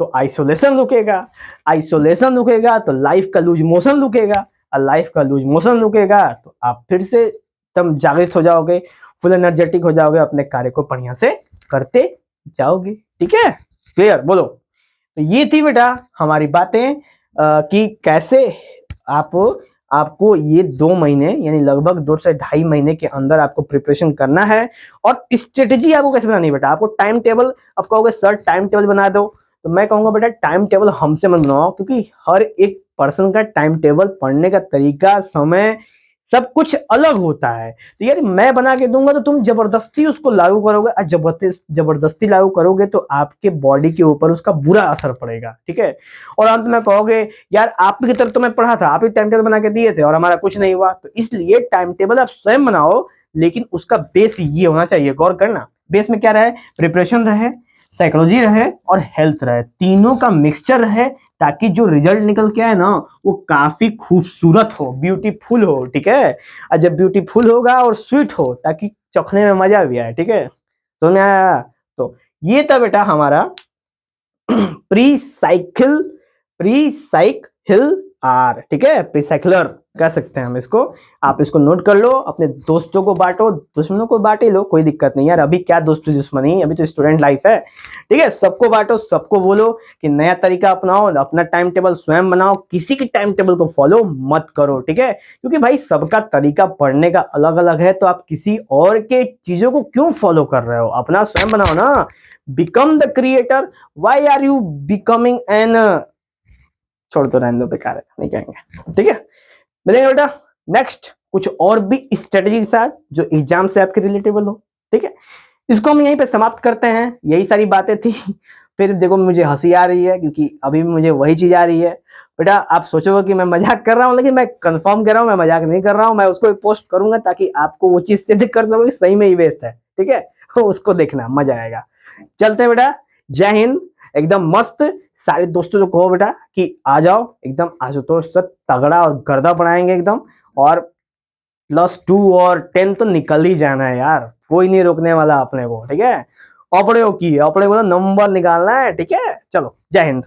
S1: तो आइसोलेशन रुकेगा, आइसोलेशन रुकेगा तो लाइफ का लूज मोशन रुकेगा, और लाइफ का लूज मोशन रुकेगा तो आप फिर से एकदम जागृत हो जाओगे, फुल एनर्जेटिक हो जाओगे, अपने कार्य को बढ़िया से करते जाओगे, ठीक है। क्लियर, बोलो। तो ये थी बेटा हमारी बातें कि कैसे आप आपको ये 2 महीने, यानी लगभग 2 से ढाई महीने के अंदर आपको प्रिपरेशन करना है। और स्ट्रेटेजी आपको कैसे बनानी है बेटा, आपको टाइम टेबल, आप कहोगे सर टाइम टेबल बना दो, तो मैं कहूंगा बेटा टाइम टेबल हमसे मत बनाओ, क्योंकि हर एक पर्सन का टाइम टेबल, पढ़ने का तरीका, समय, सब कुछ अलग होता है। तो यार मैं बना के दूंगा तो तुम जबरदस्ती उसको लागू करोगे, और जबरदस्ती लागू करोगे तो आपके बॉडी के ऊपर उसका बुरा असर पड़ेगा, ठीक है। और अंत में कहोगे यार आपकी तरफ तो मैं पढ़ा था, आप ही टाइम टेबल बना के दिए थे और हमारा कुछ नहीं हुआ। तो इसलिए टाइम टेबल आप स्वयं बनाओ, लेकिन उसका बेस ये होना चाहिए, गौर करना, बेस में क्या रहे, प्रिपरेशन रहे, साइकोलॉजी रहे और हेल्थ रहे, तीनों का मिक्सचर रहे, ताकि जो रिजल्ट निकल के आए ना वो काफी खूबसूरत हो, ब्यूटीफुल हो, ठीक है। और जब ब्यूटीफुल होगा और स्वीट हो, ताकि चखने में मजा भी आए, ठीक है। तो मैं आया, तो ये था बेटा हमारा pre cycle, pre cycle are, ठीक है, प्री साइकिलर, कह सकते हैं हम इसको। आप इसको नोट कर लो, अपने दोस्तों को बांटो, दुश्मनों को बांट ही लो, कोई दिक्कत नहीं यार। अभी क्या दोस्ती दुश्मनी, अभी तो स्टूडेंट लाइफ है, ठीक है। सबको बांटो, सबको बोलो कि नया तरीका अपनाओ, अपना टाइम टेबल स्वयं बनाओ, किसी की टाइम टेबल को फॉलो मत करो, ठीक है। क्योंकि भाई सबका तरीका पढ़ने का अलग अलग है, तो आप किसी और के चीजों को क्यों फॉलो कर रहे हो, अपना स्वयं बनाओ ना। Become the creator, why are you becoming an, छोड़ दो, रहने दो, बेकार है, नहीं कहेंगे, ठीक है। मिलेंगे बेटा नेक्स्ट कुछ और भी स्ट्रेटेजी के साथ जो एग्जाम से आपके रिलेटेबल हो, ठीक है। इसको हम यहीं पे समाप्त करते हैं, यही सारी बातें थी। फिर देखो मुझे हंसी आ रही है क्योंकि अभी भी मुझे वही चीज आ रही है। बेटा आप सोचोगे कि मैं मजाक कर रहा हूँ, लेकिन मैं कंफर्म कर रहा हूँ, मैं मजाक नहीं कर रहा हूँ। मैं उसको पोस्ट करूंगा ताकि आपको वो चीज सिद्ध कर सको कि सही में ही वेस्ट है, ठीक है। तो उसको देखना, मजा आएगा। चलते हैं बेटा, जय हिंद। एकदम मस्त। सारे दोस्तों को कहो बेटा कि आ जाओ, एकदम आशुतोष से तगड़ा और गर्दा बनाएंगे एकदम। और +2 और 10 तो निकल ही जाना है यार, कोई नहीं रोकने वाला अपने को, ठीक है। अपने को तो नंबर निकालना है, ठीक है। चलो, जय हिंद।